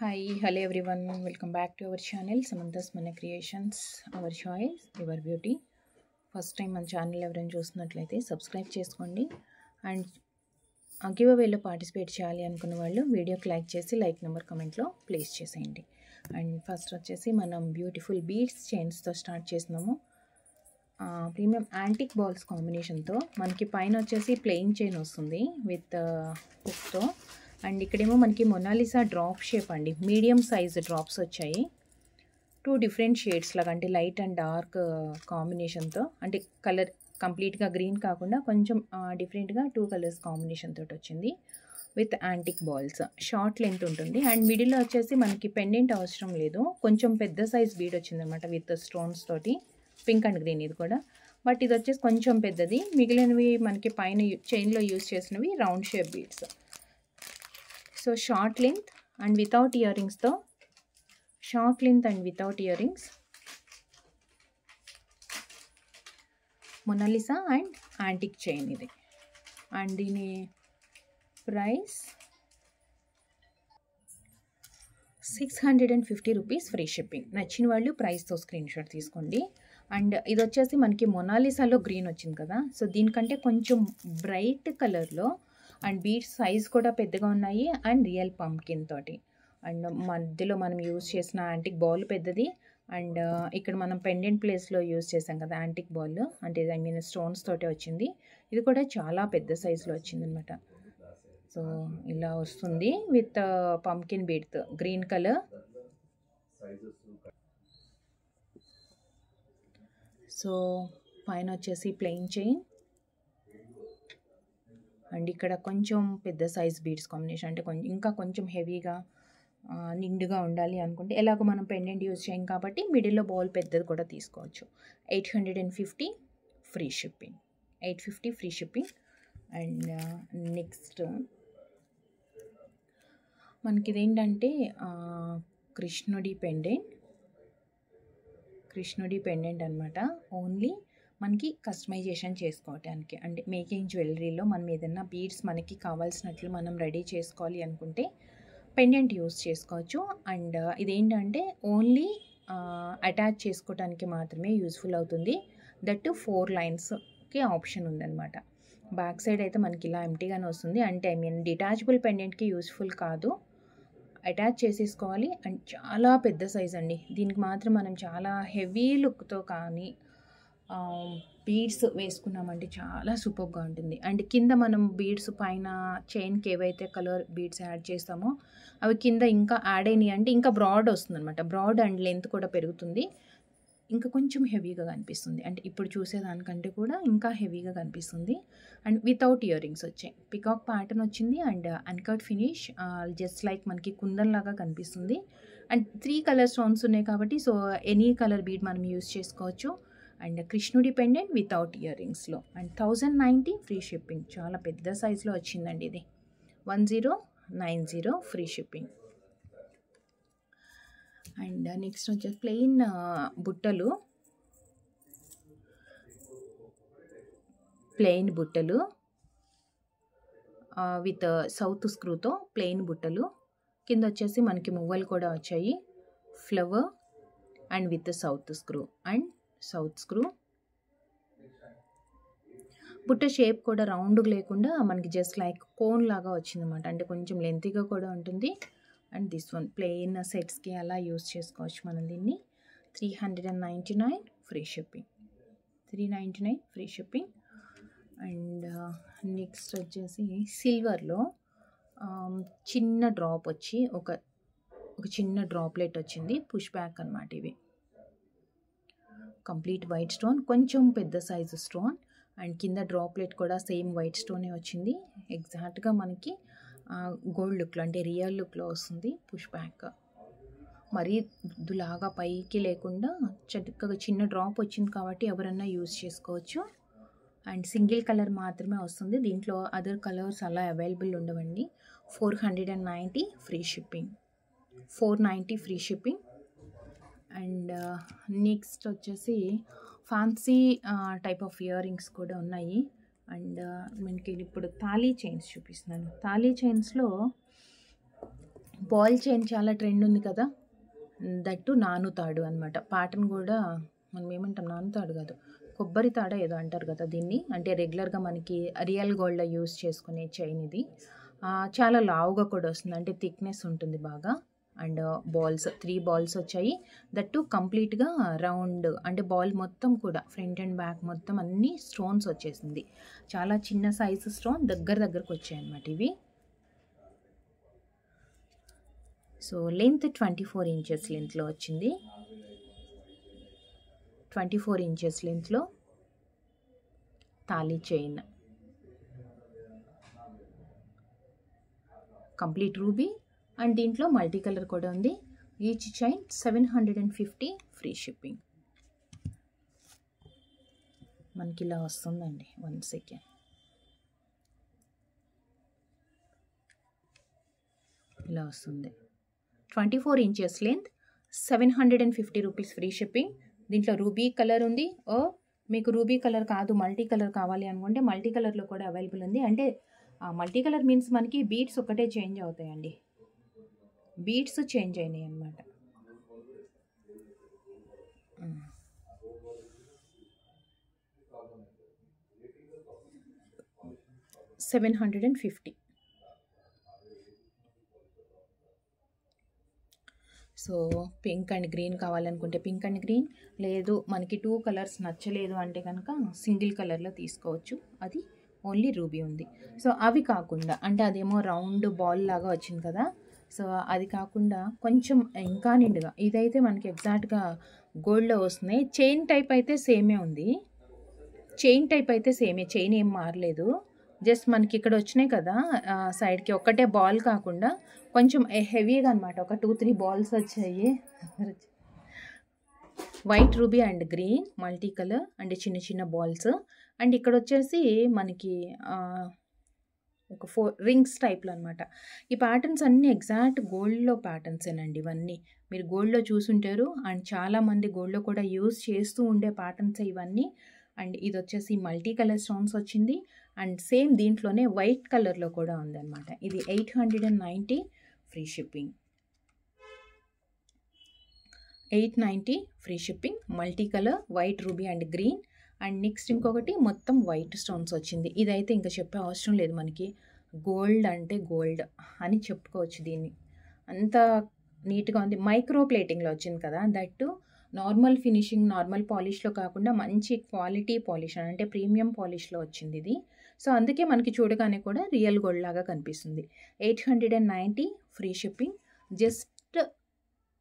Hi, hello everyone. Welcome back to our channel Samantha's Mana Creations. Our choice, your beauty. First time మన channel ఎవరైనా చూస్తున్నట్లయితే subscribe చేసుకోండి. And give అవేలో participate చేయాలి అనుకున్న వాళ్ళు వీడియోకి లైక్ చేసి లైక్ నెంబర్ కమెంట్లో ప్లేస్ చేసేయండి. అండ్ ఫస్ట్ వచ్చేసి మనం బ్యూటిఫుల్ బీడ్స్ చైన్స్తో స్టార్ట్ చేసినాము. ప్రీమియం యాంటిక్ బాల్స్ కాంబినేషన్తో మనకి పైన వచ్చేసి ప్లెయిన్ చైన్ వస్తుంది విత్ హుక్తో. అండ్ ఇక్కడేమో మనకి మొనాలిసా డ్రాప్ షేప్ అండి, మీడియం సైజ్ డ్రాప్స్ వచ్చాయి. 2 డిఫరెంట్ షేడ్స్ లాగా, అంటే లైట్ అండ్ డార్క్ కాంబినేషన్తో, అంటే కలర్ కంప్లీట్గా గ్రీన్ కాకుండా కొంచెం డిఫరెంట్గా 2 కలర్స్ కాంబినేషన్ తోటి వచ్చింది with antique balls. Short length ఉంటుంది. అండ్ మిడిల్లో వచ్చేసి మనకి పెండెంట్ అవసరం లేదు, కొంచెం పెద్ద సైజ్ బీడ్ వచ్చిందనమాట విత్ స్టోన్స్ తోటి, పింక్ అండ్ గ్రీన్ ఇది కూడా. బట్ ఇది వచ్చేసి కొంచెం పెద్దది. మిగిలినవి మనకి పైన చైన్లో యూజ్ చేసినవి round shape beads. So short length and without ear రింగ్స్తో, short length and without earrings, Mona Lisa and antique chain ఇది. అండ్ దీని ప్రైస్ 650 రూపీస్, ఫ్రీ షిప్పింగ్. నచ్చిన వాళ్ళు ప్రైస్తో స్క్రీన్ షాట్ తీసుకోండి. అండ్ ఇది వచ్చేసి మనకి మొనాలిసాలో గ్రీన్ వచ్చింది కదా, సో దీనికంటే కొంచెం బ్రైట్ కలర్లో, అండ్ బీడ్స్ సైజ్ కూడా పెద్దగా ఉన్నాయి, అండ్ రియల్ పంకిన్ తోటి. అండ్ మధ్యలో మనం యూజ్ చేసిన యాంటిక్ బాల్ పెద్దది. అండ్ ఇక్కడ మనం పెండెంట్ ప్లేస్లో యూజ్ చేసాం కదా యాంటిక్ బాల్, అంటే ఐ మీన్ స్టోన్స్ తోటే వచ్చింది. ఇది కూడా చాలా పెద్ద సైజులో వచ్చింది అనమాట. సో ఇలా వస్తుంది విత్ పంకిన్ బీడ్తో, గ్రీన్ కలర్. సో పైన వచ్చేసి ప్లెయిన్ చైన్, అండ్ ఇక్కడ కొంచెం పెద్ద సైజ్ బీడ్స్ కాంబినేషన్, అంటే ఇంకా కొంచెం హెవీగా నిండుగా ఉండాలి అనుకుంటే, ఎలాగో మనం పెండెంట్ యూజ్ చేయం కాబట్టి మిడిల్లో బాల్ పెద్దది కూడా తీసుకోవచ్చు. 850 free shipping, 850 free shipping. And next మనకి ఇదేంటంటే కృష్ణుడి పెండెంట్ అనమాట. ఓన్లీ మనకి కస్టమైజేషన్ చేసుకోవటానికి, అంటే మేకింగ్ జ్యువెలరీలో మనం ఏదైనా బీడ్స్ మనకి కావాల్సినట్లు మనం రెడీ చేసుకోవాలి అనుకుంటే పెండెంట్ యూస్ చేసుకోవచ్చు. అండ్ ఇదేంటంటే ఓన్లీ అటాచ్ చేసుకోవటానికి మాత్రమే యూస్ఫుల్ అవుతుంది. దట్ 4 లైన్స్కి ఆప్షన్ ఉందన్నమాట. బ్యాక్ సైడ్ అయితే మనకి ఇలా ఎంటీగానే వస్తుంది, అంటే ఐ మీన్ డిటాచబుల్ పెండెంట్కి యూస్ఫుల్ కాదు, అటాచ్ చేసేసుకోవాలి. అండ్ చాలా పెద్ద సైజ్ అండి. దీనికి మాత్రం మనం చాలా హెవీ లుక్తో కానీ బీడ్స్ వేసుకున్నామంటే చాలా సూపర్గా ఉంటుంది. అండ్ కింద మనం బీడ్స్ పైన చైన్కి ఏవైతే కలర్ బీడ్స్ యాడ్ చేస్తామో అవి కింద ఇంకా యాడ్ అయినాయి అంటే ఇంకా బ్రాడ్ వస్తుంది అనమాట. బ్రాడ్ అండ్ లెంత్ కూడా పెరుగుతుంది, ఇంకా కొంచెం హెవీగా కనిపిస్తుంది. అంటే ఇప్పుడు చూసేదానికంటే కూడా ఇంకా హెవీగా కనిపిస్తుంది. అండ్ వితౌట్ ఇయర్ రింగ్స్ వచ్చాయి, పికాక్ ప్యాటర్న్ వచ్చింది. And uncut finish, just like మనకి కుందన్ లాగా కనిపిస్తుంది. అండ్ 3 కలర్ స్టోన్స్ ఉన్నాయి కాబట్టి సో ఎనీ కలర్ బీడ్ మనం యూస్ చేసుకోవచ్చు. అండ్ కృష్ణుడి పెండెంట్ వితౌట్ ఇయర్ రింగ్స్లో. And 1090 free shipping. చాలా పెద్ద సైజులో వచ్చిందండి ఇది. 1090 ఫ్రీ షిప్పింగ్. అండ్ నెక్స్ట్ వచ్చేసి ప్లెయిన్ బుట్టలు విత్ సౌత్ స్క్రూతో ప్లెయిన్ బుట్టలు. కింద వచ్చేసి మనకి మువ్వలు కూడా వచ్చాయి, flower and with south screw. బుట్ట షేప్ కూడా రౌండ్గా లేకుండా మనకి జస్ట్ లైక్ కోన్ లాగా వచ్చిందన్నమాట, అంటే కొంచెం లెంతీగా కూడా ఉంటుంది. అండ్ దిస్ వన్ ప్లెయిన్ సెట్స్కి అలా యూస్ చేసుకోవచ్చు మనం దీన్ని. 399 free shipping, 399 free shipping. And next వచ్చేసి సిల్వర్లో చిన్న డ్రాప్ వచ్చి ఒక చిన్న డ్రాప్లెట్ వచ్చింది, పుష్ బ్యాక్ అనమాట. ఇవి కంప్లీట్ వైట్ స్టోన్, కొంచెం పెద్ద సైజు స్టోన్. అండ్ కింద డ్రాప్లెట్ కూడా సేమ్ వైట్ స్టోనే వచ్చింది. ఎగ్జాక్ట్గా మనకి గోల్డ్ లుక్లో, అంటే రియల్ లుక్లో వస్తుంది. పుష్ బ్యాక్ మరీ దులాగా పైకి లేకుండా చక్కగా చిన్న డ్రాప్ వచ్చింది కాబట్టి ఎవరన్నా యూజ్ చేసుకోవచ్చు. అండ్ సింగిల్ కలర్ మాత్రమే వస్తుంది, దీంట్లో అదర్ కలర్స్ అలా అవైలబుల్ ఉండవండి. 490 free shipping, 490 free shipping. And next వచ్చేసి fancy type of earrings కూడా ఉన్నాయి. అండ్ మనకి ఇప్పుడు తాళీ చైన్స్ చూపిస్తున్నాను. తాళీ చైన్స్లో బాల్ చైన్ చాలా ట్రెండ్ ఉంది కదా, దట్టు నానుతాడు అనమాట. ప్యాటర్న్ కూడా మనం ఏమంటాం, నానుతాడు కాదు, కొబ్బరి తాడ ఏదో అంటారు కదా దీన్ని. అంటే రెగ్యులర్గా మనకి రియల్ గోల్డ్లో యూస్ చేసుకునే చైన్ ఇది. చాలా లావుగా కూడా వస్తుంది, అంటే థిక్నెస్ ఉంటుంది బాగా. అండ్ బాల్స్ 3 బాల్స్ వచ్చాయి, దట్టు కంప్లీట్గా రౌండ్. అంటే బాల్ మొత్తం కూడా ఫ్రంట్ అండ్ బ్యాక్ మొత్తం అన్ని స్టోన్స్ వచ్చేసింది. చాలా చిన్న సైజు స్టోన్ దగ్గరకు వచ్చాయి అన్నమాట ఇవి. సో లెంత్ 24 ఇంచెస్ లెంత్లో వచ్చింది. 24 ఇంచెస్ లెంత్లో తాళీ చైన్, కంప్లీట్ రూబీ. అండ్ దీంట్లో మల్టీ కలర్ కూడా ఉంది. Each chain 750 free shipping. మనకి ఇలా వస్తుందండి. 1 సెకండ్. ఇలా వస్తుంది. 24 inches length, 750 rupees free shipping. దీంట్లో రూబీ కలర్ ఉంది. మీకు రూబీ కలర్ కాదు, మల్టీ కలర్ కావాలి అనుకుంటే మల్టీ కలర్లో కూడా అవైలబుల్ ఉంది. అంటే మల్టీ కలర్ మీన్స్ మనకి బీడ్స్ ఒకటే చేంజ్ అవుతాయండి, బీడ్స్ చేంజ్ అయినాయి అన్నమాట. 750. సో పింక్ అండ్ గ్రీన్ కావాలనుకుంటే పింక్ అండ్ గ్రీన్, లేదు మనకి 2 కలర్స్ నచ్చలేదు అంటే కనుక సింగిల్ కలర్లో తీసుకోవచ్చు. అది ఓన్లీ రూబీ ఉంది. సో అవి కాకుండా, అంటే అదేమో రౌండ్ బాల్ లాగా వచ్చింది కదా, సో అది కాకుండా కొంచెం ఇంకా నిండుగా, ఇదైతే మనకి ఎగ్జాక్ట్గా గోల్డ్లో వస్తున్నాయి. చైన్ టైప్ అయితే సేమే ఉంది, చైన్ టైప్ అయితే సేమే, చైన్ ఏం మారలేదు. జస్ట్ మనకి ఇక్కడ వచ్చినాయి కదా సైడ్కి, ఒక్కటే బాల్ కాకుండా కొంచెం హెవీగా అనమాట. ఒక 2-3 బాల్స్ వచ్చాయి. White ruby and green multi colour and చిన్న చిన్న బాల్స్. అండ్ ఇక్కడ వచ్చేసి మనకి ఒక 4 రింగ్స్ టైప్లో అనమాట. ఈ ప్యాటర్న్స్ అన్నీ ఎగ్జాక్ట్ గోల్డ్లో ప్యాటర్న్సేనండి ఇవన్నీ. మీరు గోల్డ్లో చూసుంటారు, అండ్ చాలామంది గోల్డ్లో కూడా యూస్ చేస్తూ ఉండే ప్యాటర్న్స్ ఇవన్నీ. అండ్ ఇది వచ్చేసి మల్టీ కలర్ స్టోన్స్ వచ్చింది. అండ్ సేమ్ దీంట్లోనే వైట్ కలర్లో కూడా ఉందన్నమాట. ఇది 890 free shipping. 890 free shipping. Multi colour white ruby and green. And next ఇంకొకటి మొత్తం వైట్ స్టోన్స్ వచ్చింది. ఇదైతే ఇంకా చెప్పే అవసరం లేదు, మనకి గోల్డ్ అంటే గోల్డ్ అని చెప్పుకోవచ్చు దీన్ని. అంత నీట్గా ఉంది. మైక్రో ప్లేటింగ్లో వచ్చింది కదా, దట్టు నార్మల్ ఫినిషింగ్, నార్మల్ పాలిష్లో కాకుండా మంచి క్వాలిటీ పాలిష్, అంటే ప్రీమియం పాలిష్లో వచ్చింది ఇది. సో అందుకే మనకి చూడగానే కూడా రియల్ గోల్డ్ లాగా కనిపిస్తుంది. 890 ఫ్రీ షిప్పింగ్. జస్ట్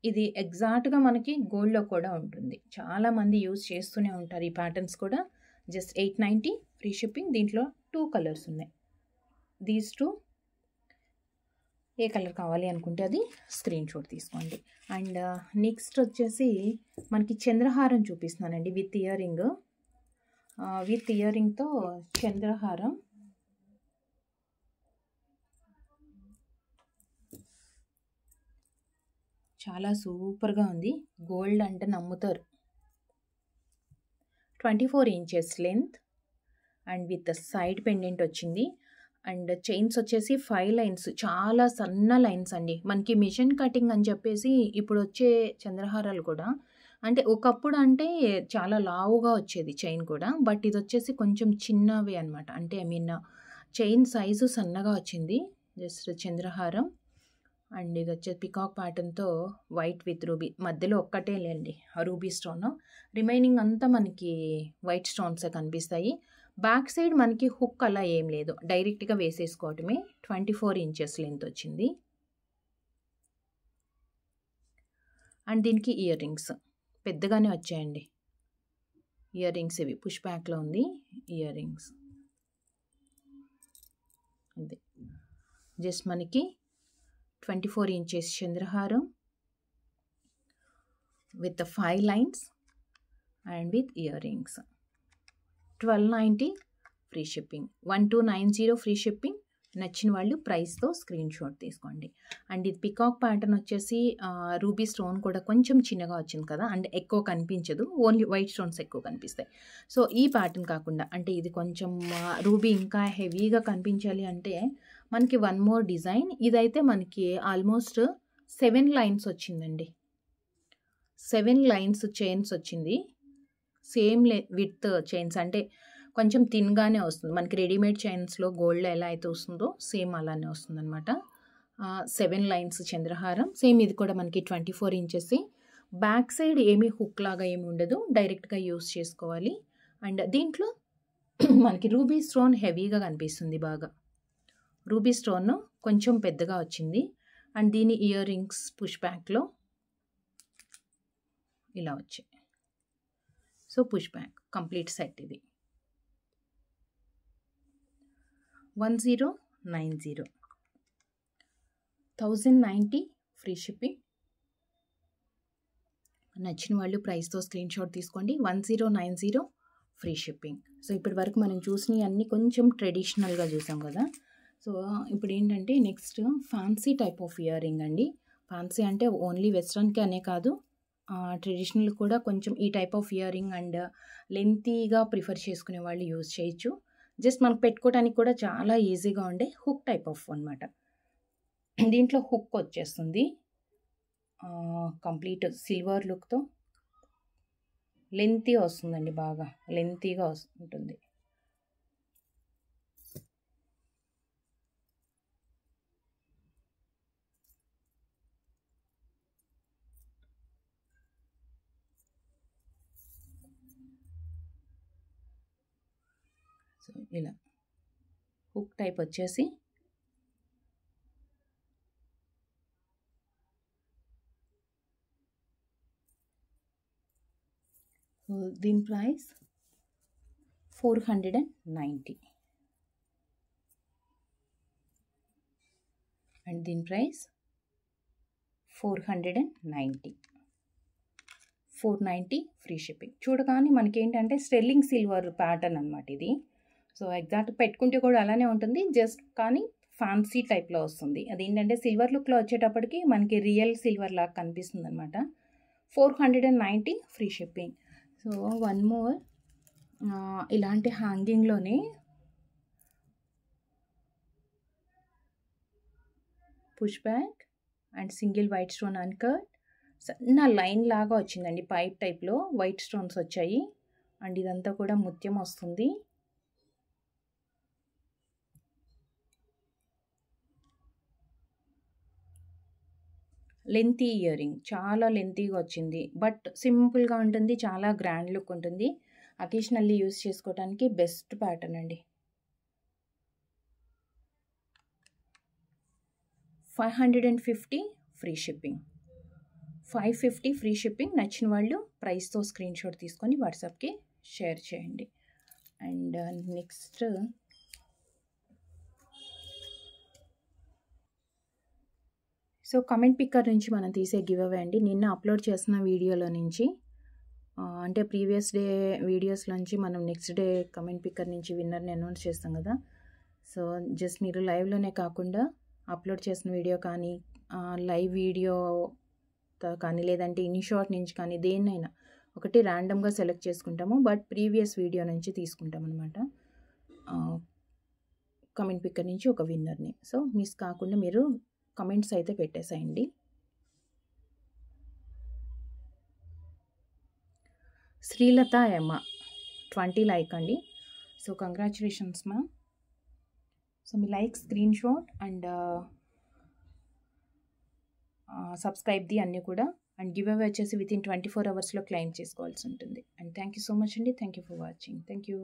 ఇది ఎగ్జాక్ట్గా మనకి గోల్డ్లో కూడా ఉంటుంది. చాలామంది యూజ్ చేస్తూనే ఉంటారు ఈ ప్యాటర్న్స్ కూడా. Just 890 free shipping. దీంట్లో 2 కలర్స్ ఉన్నాయి. దీస్ 2, ఏ కలర్ కావాలి అనుకుంటే అది స్క్రీన్ షాట్ తీసుకోండి. అండ్ నెక్స్ట్ వచ్చేసి మనకి చంద్రహారం చూపిస్తున్నానండి with earring. With ear రింగ్తో చంద్రహారం. చాలా సూపర్గా ఉంది. గోల్డ్ అంటే నమ్ముతారు. 24 inches length and with side pendant వచ్చింది. అండ్ చైన్స్ వచ్చేసి 5 లైన్స్, చాలా సన్న లైన్స్ అండి. మనకి మిషన్ కటింగ్ అని చెప్పేసి ఇప్పుడు వచ్చే చంద్రహారాలు కూడా, అంటే ఒకప్పుడు అంటే చాలా లావుగా వచ్చేది చైన్ కూడా, బట్ ఇది వచ్చేసి కొంచెం చిన్నవి అనమాట. అంటే ఐ మీన్ చైన్ సైజు సన్నగా వచ్చింది. జస్ట్ చంద్రహారం. అండ్ ఇది వచ్చేసి పికాక్ ప్యాటర్న్తో వైట్ విత్ రూబీ, మధ్యలో ఒక్కటే లేండి రూబీ స్టోన్, రిమైనింగ్ అంతా మనకి వైట్ స్టోన్సే కనిపిస్తాయి. బ్యాక్ సైడ్ మనకి హుక్ అలా ఏం లేదు, డైరెక్ట్గా వేసేసుకోవటమే. 24 ఇంచెస్ లెంత్ వచ్చింది. అండ్ దీనికి ఇయర్ రింగ్స్ పెద్దగానే వచ్చాయండి. ఇయర్ రింగ్స్ ఇవి పుష్ బ్యాక్లో ఉంది ఇయర్ రింగ్స్. అంతే, జస్ట్ మనకి 24 ఇంచెస్ చంద్రహారం with 5 lines and with earrings. 1290 free shipping. 1290 free shipping. నచ్చిన వాళ్ళు ప్రైస్తో స్క్రీన్ షాట్ తీసుకోండి. అండ్ ఇది పికాక్ ప్యాటర్న్ వచ్చేసి రూబీ స్టోన్ కూడా కొంచెం చిన్నగా వచ్చింది కదా, అంటే ఎక్కువ కనిపించదు, ఓన్లీ వైట్ స్టోన్స్ ఎక్కువ కనిపిస్తాయి. సో ఈ ప్యాటర్న్ కాకుండా, అంటే ఇది కొంచెం రూబీ ఇంకా హెవీగా కనిపించాలి అంటే మనకి వన్ మోర్ డిజైన్. ఇదైతే మనకి ఆల్మోస్ట్ 7 లైన్స్ వచ్చిందండి. 7 లైన్స్ చైన్స్ వచ్చింది. సేమ్ విత్ చైన్స్ అంటే కొంచెం థిన్‌గానే వస్తుంది. మనకి రెడీమేడ్ చైన్స్‌లో గోల్డ్‌లో ఎలా అయితే వస్తుందో సేమ్ అలానే వస్తుందనమాట. 7 లైన్స్ చంద్రహారం. సేమ్ ఇది కూడా మనకి 24 ఇంచెస్. బ్యాక్ సైడ్ ఏమీ హుక్ లాగా ఏమి ఉండదు. డైరెక్ట్‌గా యూజ్ చేసుకోవాలి. అండ్ దీంట్లో మనకి రూబీ స్టోన్ హెవీగా కనిపిస్తుంది బాగా. రూబీ స్టోన్ కొంచెం పెద్దగా వచ్చింది. అండ్ దీని ఇయర్ రింగ్స్ పుష్ బ్యాక్‌లో ఇలా వచ్చాయి. So push back complete set ఇది 1090 1090 ఫ్రీ షిప్పింగ్. నచ్చిన వాళ్ళు ప్రైస్తో స్క్రీన్ షాట్ తీసుకోండి. 1090 ఫ్రీ షిప్పింగ్. సో ఇప్పటి వరకు మనం చూసినవి అన్నీ కొంచెం ట్రెడిషనల్గా చూసాం కదా. సో ఇప్పుడు ఏంటంటే next fancy type of earring అండి. ఫ్యాన్సీ అంటే ఓన్లీ వెస్ట్రన్కి అనే కాదు, ట్రెడిషనల్ కూడా కొంచెం ఈ type of earring and లెంతీగా ప్రిఫర్ చేసుకునే వాళ్ళు యూజ్ చేయొచ్చు. జస్ట్ మనకు పెట్టుకోవడానికి కూడా చాలా ఈజీగా ఉండే హుక్ టైప్ ఆఫ్ అనమాట. దీంట్లో హుక్ వచ్చేస్తుంది కంప్లీట్ సిల్వర్ లుక్తో. లెంతీ వస్తుందండి, బాగా లెంతీగా వస్తుంటుంది. సో ఇలా హుక్ టైప్ వచ్చేసి దీని ప్రైస్ 490 అండ్ దీని ప్రైస్ 490 ఫ్రీ షిప్పింగ్. చూడగానే మనకేంటంటే స్టెర్లింగ్ సిల్వర్ ప్యాటర్న్ అనమాట ఇది. సో ఎగ్జాక్ట్ పెట్టుకుంటే కూడా అలానే ఉంటుంది, జస్ట్ కానీ ఫ్యాన్సీ టైప్లో వస్తుంది. అదేంటంటే సిల్వర్ లుక్లో వచ్చేటప్పటికి మనకి రియల్ సిల్వర్ లాగా కనిపిస్తుంది అనమాట. 490 ఫ్రీ షిప్పింగ్. సో వన్ మోర్ ఇలాంటి హ్యాంగింగ్లోనే push back and single white stone uncut సన్న లైన్ లాగా వచ్చిందండి. పైప్ టైప్లో వైట్ స్టోన్స్ వచ్చాయి అండ్ ఇదంతా కూడా ముత్యం వస్తుంది. లెంతీ ఇయర్ రింగ్, చాలా లెంతీగా వచ్చింది, బట్ సింపుల్గా ఉంటుంది, చాలా గ్రాండ్ లుక్ ఉంటుంది. అకేషనల్లీ యూస్ చేసుకోవడానికి బెస్ట్ ప్యాటర్న్ అండి. 550 ఫ్రీ షిప్పింగ్. 550 free shipping. నచ్చిన వాళ్ళు ప్రైస్తో స్క్రీన్ షాట్ తీసుకొని వాట్సాప్కి షేర్ చేయండి. And next so comment picker నుంచి మనం తీసే గివ్ అవే అండి. నిన్న అప్లోడ్ చేసిన వీడియోలో నుంచి అంటే ప్రీవియస్ డే వీడియోస్లోంచి మనం నెక్స్ట్ డే కమెంట్ పిక్కర్ నుంచి విన్నర్ని అనౌన్స్ చేస్తాం కదా. సో జస్ట్ మీరు లైవ్లోనే కాకుండా అప్లోడ్ చేసిన వీడియో కానీ లైవ్ వీడియో కానీ లేదంటే ఇన్ షార్ట్ నుంచి కానీ దేన్నైనా ఒకటి ర్యాండమ్గా సెలెక్ట్ చేసుకుంటాము, బట్ ప్రీవియస్ వీడియో నుంచి తీసుకుంటాం అనమాట. కమెంట్ పిక్కర్ నుంచి ఒక విన్నర్ని. సో మిస్ కాకుండా మీరు కమెంట్స్ అయితే పెట్టేసేయండి. శ్రీలత ఎమ్మ 20 లైక్ అండి. So congratulations ma'am. So me like screen shot and subscribe the అన్నీ కూడా అండ్ గివ్ అవే వచ్చేసి విత్ ఇన్ 24 అవర్స్లో క్లెయిమ్ చేసుకోవాల్సి ఉంటుంది. And thank you so much అండి. Thank you for watching. Thank you.